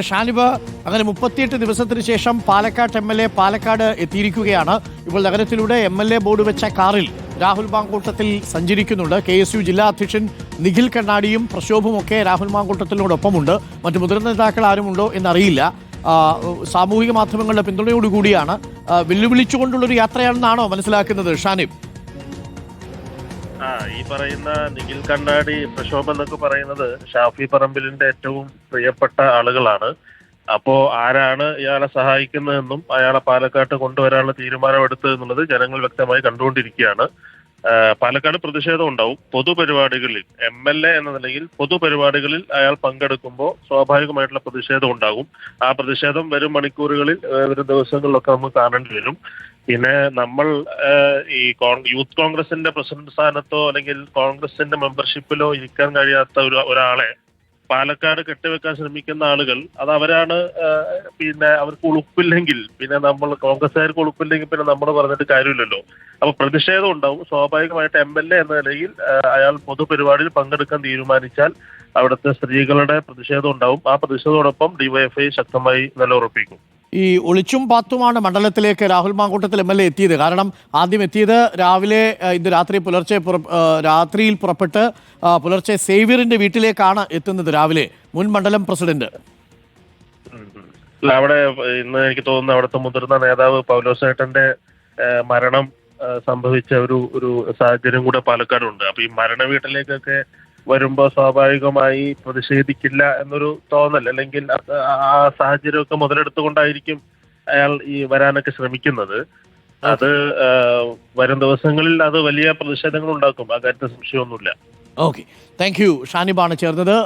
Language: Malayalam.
ഷാനിബ് അങ്ങനെ 38 ദിവസത്തിന് ശേഷം പാലക്കാട് MLA പാലക്കാട് എത്തിയിരിക്കുകയാണ്. ഇപ്പോൾ നഗരത്തിലൂടെ MLA ബോർഡ് വെച്ച കാറിൽ രാഹുൽ മാങ്കൂട്ടത്തിൽ സഞ്ചരിക്കുന്നുണ്ട്. KSU ജില്ലാ അധ്യക്ഷൻ നിഖിൽ കണ്ണാടിയും പ്രക്ഷോഭും ഒക്കെ രാഹുൽ മാങ്കൂട്ടത്തിനോടൊപ്പമുണ്ട്. മറ്റു മുതിർന്ന നേതാക്കൾ ആരുമുണ്ടോ എന്നറിയില്ല. സാമൂഹിക മാധ്യമങ്ങളുടെ പിന്തുണയോടുകൂടിയാണ് വെല്ലുവിളിച്ചുകൊണ്ടുള്ളൊരു യാത്രയാണെന്നാണോ മനസ്സിലാക്കുന്നത് ഷാനിബ്? ഈ പറയുന്ന നിഖിൽ കണ്ണാടി പ്രക്ഷോഭം എന്നൊക്കെ പറയുന്നത് ഷാഫി പറമ്പിലിന്റെ ഏറ്റവും പ്രിയപ്പെട്ട ആളുകളാണ്. അപ്പോ ആരാണ് ഇയാളെ സഹായിക്കുന്നതെന്നും അയാളെ പാലക്കാട്ട് കൊണ്ടുവരാനുള്ള തീരുമാനമെടുത്തത് എന്നുള്ളത് ജനങ്ങൾ വ്യക്തമായി കണ്ടുകൊണ്ടിരിക്കുകയാണ്. പാലക്കാട് പ്രതിഷേധം ഉണ്ടാവും. പൊതുപരിപാടികളിൽ MLA എന്ന നിലയിൽ പൊതുപരിപാടികളിൽ അയാൾ പങ്കെടുക്കുമ്പോൾ സ്വാഭാവികമായിട്ടുള്ള പ്രതിഷേധം ഉണ്ടാകും. ആ പ്രതിഷേധം വരും മണിക്കൂറുകളിൽ വരും ദിവസങ്ങളിലൊക്കെ നമുക്ക് കാണേണ്ടി വരും. പിന്നെ നമ്മൾ ഈ യൂത്ത് കോൺഗ്രസിന്റെ പ്രസിഡന്റ് സ്ഥാനത്തോ അല്ലെങ്കിൽ കോൺഗ്രസിന്റെ മെമ്പർഷിപ്പിലോ ഇരിക്കാൻ കഴിയാത്ത ഒരാളെ പാലക്കാട് കെട്ടിവെക്കാൻ ശ്രമിക്കുന്ന ആളുകൾ അത് അവരാണ്. പിന്നെ അവർക്ക് ഉളുപ്പില്ലെങ്കിൽ പിന്നെ നമ്മൾ കോൺഗ്രസ്സുകാർക്ക് ഉളുപ്പില്ലെങ്കിൽ പിന്നെ നമ്മൾ പറഞ്ഞിട്ട് കാര്യമില്ലല്ലോ. അപ്പൊ പ്രതിഷേധം ഉണ്ടാവും. സ്വാഭാവികമായിട്ട് MLA എന്ന നിലയിൽ അയാൾ പൊതുപരിപാടിയിൽ പങ്കെടുക്കാൻ തീരുമാനിച്ചാൽ അവിടുത്തെ സ്ത്രീകളുടെ പ്രതിഷേധം ഉണ്ടാവും. ആ പ്രതിഷേധത്തോടൊപ്പം DYFI ശക്തമായി നിലയുറപ്പിക്കും. ഈ ഒളിച്ചും പാത്തുമാണ് മണ്ഡലത്തിലേക്ക് രാഹുൽ മാങ്കൂട്ടത്തിൽ MLA എത്തിയത്. കാരണം ആദ്യം എത്തിയത് രാവിലെ ഇന്ന് രാത്രിയിൽ പുറപ്പെട്ട് പുലർച്ചെ സേവ്യറിന്റെ വീട്ടിലേക്കാണ് എത്തുന്നത്. രാവിലെ മുൻ മണ്ഡലം പ്രസിഡന്റ് അവിടെ ഇന്ന് എനിക്ക് തോന്നുന്നു അവിടുത്തെ മുതിർന്ന നേതാവ് പൗലോസേട്ടന്റെ മരണം സംഭവിച്ച ഒരു സാഹചര്യം കൂടെ പാലക്കാടുണ്ട്. അപ്പൊ ഈ മരണ വീട്ടിലേക്കൊക്കെ വരുമ്പോ സ്വാഭാവികമായി പ്രതിഷേധിക്കില്ല എന്നൊരു തോന്നൽ അല്ലെങ്കിൽ ആ സാഹചര്യമൊക്കെ മുതലെടുത്തുകൊണ്ടായിരിക്കും അയാൾ ഈ വരാനൊക്കെ ശ്രമിക്കുന്നത്. അത് വരും ദിവസങ്ങളിൽ അത് വലിയ പ്രതിഷേധങ്ങൾ ഉണ്ടാക്കും. ആ കാര്യത്തിൽ സംശയമൊന്നുമില്ല. Okay, thank you. ഷാനിബാണ് ചേർന്നത്.